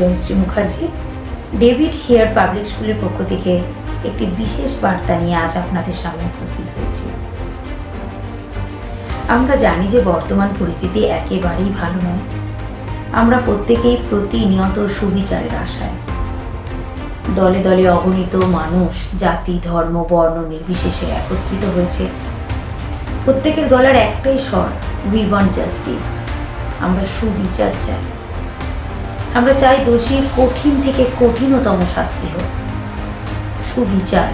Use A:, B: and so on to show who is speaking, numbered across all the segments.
A: Jayashree Mukherjee. David Hare public স্কুলের পক্ষ থেকে একটি বিশেষ বার্তা নিয়ে আজ আপনাদের সামনে উপস্থিত হয়েছি। আমরা জানি যে বর্তমান পরিস্থিতি একেবারেই ভালো নয়। আমরা প্রত্যেকেই প্রতিনিয়ত সুবিচারের আশায়। দলে দলে অগণিত মানুষ জাতি, ধর্ম, বর্ণ নির্বিশেষে একত্রিত হয়েছে। প্রত্যেকের গলার একটাই স্বর, উই ওয়ান্ট জাস্টিস। আমরা সুবিচার চাই। আমরা চাই দোষীর কঠিন থেকে কঠিনতম শাস্তি হোক। সুবিচার।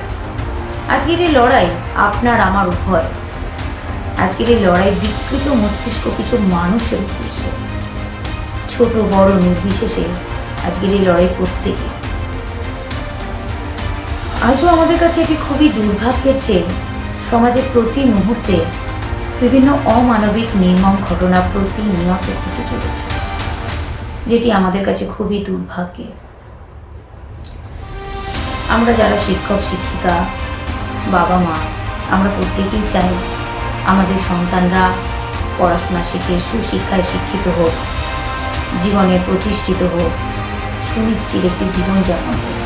A: আজকের এই লড়াই আপনার আমার উভয়। আজকের এই লড়াই বিকৃত মস্তিষ্ক কিছু মানুষের উদ্দেশ্যে। ছোট বড় নির্বিশেষে আজকের এই লড়াই প্রত্যেকে। আজও আমাদের কাছে এটি খুবই দুর্ভাগ্যের যে সমাজে প্রতি মুহূর্তে বিভিন্ন অমানবিক নির্মম ঘটনা প্রতিনিয়ত ঘটে চলেছে, যেটি আমাদের কাছে খুবই দুর্ভাগ্যের। আমরা যারা শিক্ষক শিক্ষিকা, বাবা মা, আমরা প্রত্যেকেই চাই আমাদের সন্তানরা পড়াশোনা শিখে সুশিক্ষায় শিক্ষিত হোক, জীবনে প্রতিষ্ঠিত হোক, সুনিশ্চিত একটি জীবনযাপন হোক।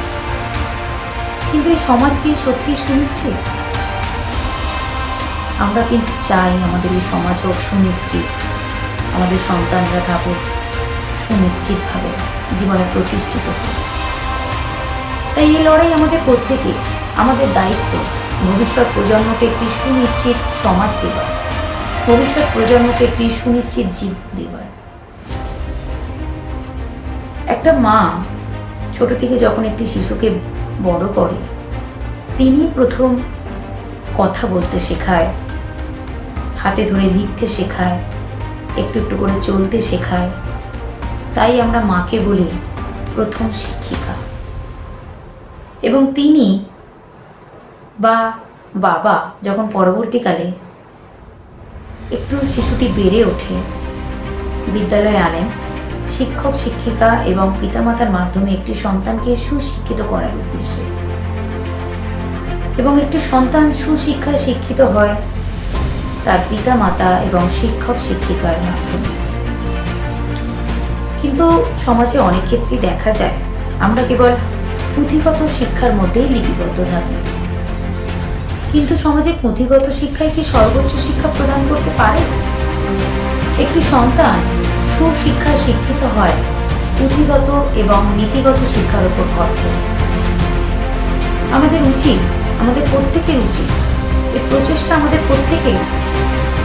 A: কিন্তু এই সমাজ কি সত্যি সুনিশ্চিত? আমরা কিন্তু চাই আমাদের এই সমাজ হোক সুনিশ্চিত, আমাদের সন্তানরা থাকুক সুনিশ্চিতভাবে জীবনে প্রতিষ্ঠিত হোক। তাই এই লড়াই আমাদের প্রত্যেকে, আমাদের দায়িত্ব ভবিষ্যৎ প্রজন্মকে একটি সুনিশ্চিত সমাজ দেবার, ভবিষ্যৎ প্রজন্মকে একটি সুনিশ্চিত জীবন দেবার। একটা মা ছোট থেকে যখন একটি শিশুকে বড় করে, তিনি প্রথম কথা বলতে শেখায়, হাতে ধরে লিখতে শেখায়, একটু একটু করে চলতে শেখায়। তাই আমরা মাকে বলি প্রথম শিক্ষিকা। এবং তিনি বা বাবা যখন পরবর্তীকালে একটু শিশুটি বেড়ে ওঠে, বিদ্যালয়ে আনেন, শিক্ষক শিক্ষিকা এবং পিতামাতার মাধ্যমে একটি সন্তানকে সুশিক্ষিত করার উদ্দেশ্যে। এবং একটি সন্তান সুশিক্ষায় শিক্ষিত হয় তার পিতামাতা এবং শিক্ষক শিক্ষিকার মাধ্যমে। কিন্তু সমাজে অনেক ক্ষেত্রেই দেখা যায় আমরা কেবল পুঁথিগত শিক্ষার মধ্যেই লিপিবদ্ধ থাকি। কিন্তু সমাজে পুঁথিগত শিক্ষায় কি সর্বোচ্চ শিক্ষা প্রদান করতে পারে? একটি সন্তান সুশিক্ষায় শিক্ষিত হয় পুঁথিগত এবং নীতিগত শিক্ষার উপর ভর করে। আমাদের উচিত, আমাদের প্রত্যেকের উচিত, এই প্রচেষ্টা আমাদের প্রত্যেকের,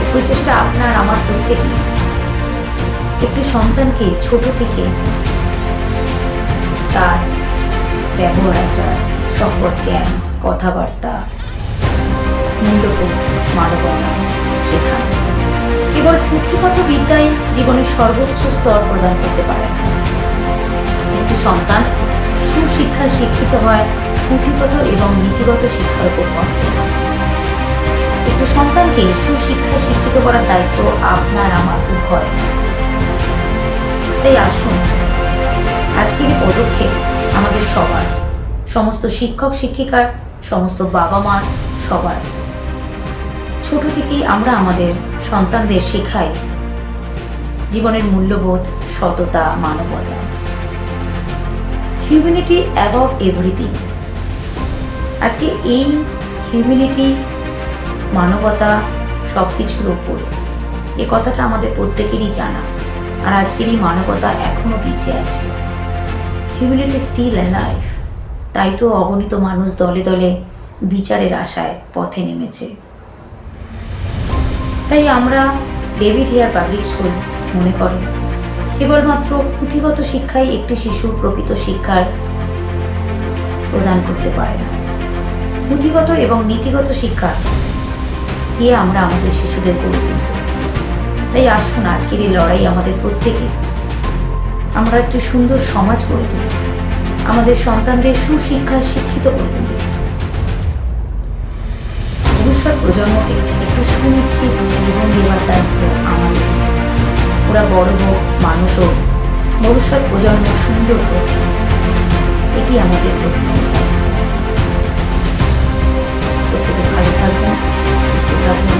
A: এই প্রচেষ্টা আপনার আমার প্রত্যেকের, একটি সন্তানকে ছোট থেকে তার ব্যবহার আচার, সম্পদ জ্ঞান, কথাবার্তা, মূল্যবোধ, মানবতা শেখানো। কেবল পুঁথিগত বিদ্যায় জীবনের সর্বোচ্চ স্তর প্রদান করতে পারে না। একটি সন্তান সুশিক্ষায় শিক্ষিত হয় পুঁথিগত এবং নীতিগত শিক্ষার উপর ভর করে। একটি সন্তানকে সুশিক্ষায় শিক্ষিত করার দায়িত্ব আপনার আমার উভয়। তাই আসুন আজকের এই পদক্ষেপ আমাদের সবার, সমস্ত শিক্ষক শিক্ষিকার, সমস্ত বাবা মার, সবার। ছোট থেকেই আমরা আমাদের সন্তানদের শেখাই জীবনের মূল্যবোধ, সততা, মানবতা। Humanity above everything. আজকে এই হিউম্যানিটি, মানবতা সব কিছুর ওপরে, এ কথাটা আমাদের প্রত্যেকেরই জানা। আর আজকের এই মানবতা এখনো পিছিয়ে আছে। Humanity still alive. তাই তো অগণিত মানুষ দলে দলে বিচারের আশায় পথে নেমেছে। তাই আমরা ডেভিড হেয়ার পাবলিক স্কুল মনে করে কেবলমাত্র পুঁথিগত শিক্ষাই একটি শিশুর প্রকৃত শিক্ষার প্রদান করতে পারে না। পুঁথিগত এবং নীতিগত শিক্ষা দিয়ে আমরা আমাদের শিশুদের গড়ে তুলব। তাই আসুন আজকের এই লড়াই আমাদের প্রত্যেকে, আমরা একটি সুন্দর সমাজ গড়ে তুলি, আমাদের সন্তানদের সুশিক্ষায় শিক্ষিত করে তুলি। ভবিষ্যৎ প্রজন্মকে একটি সুনিশ্চিত জীবন দেওয়ার দায়িত্ব আমাদের। ওরা বড় হোক, মানুষ হোক, ভবিষ্যৎ প্রজন্ম সুন্দর হোক, এটি আমাদের প্রত্যেকের দায়িত্ব। প্রত্যেকে ভালো থাকবেন, সুস্থ থাকবেন।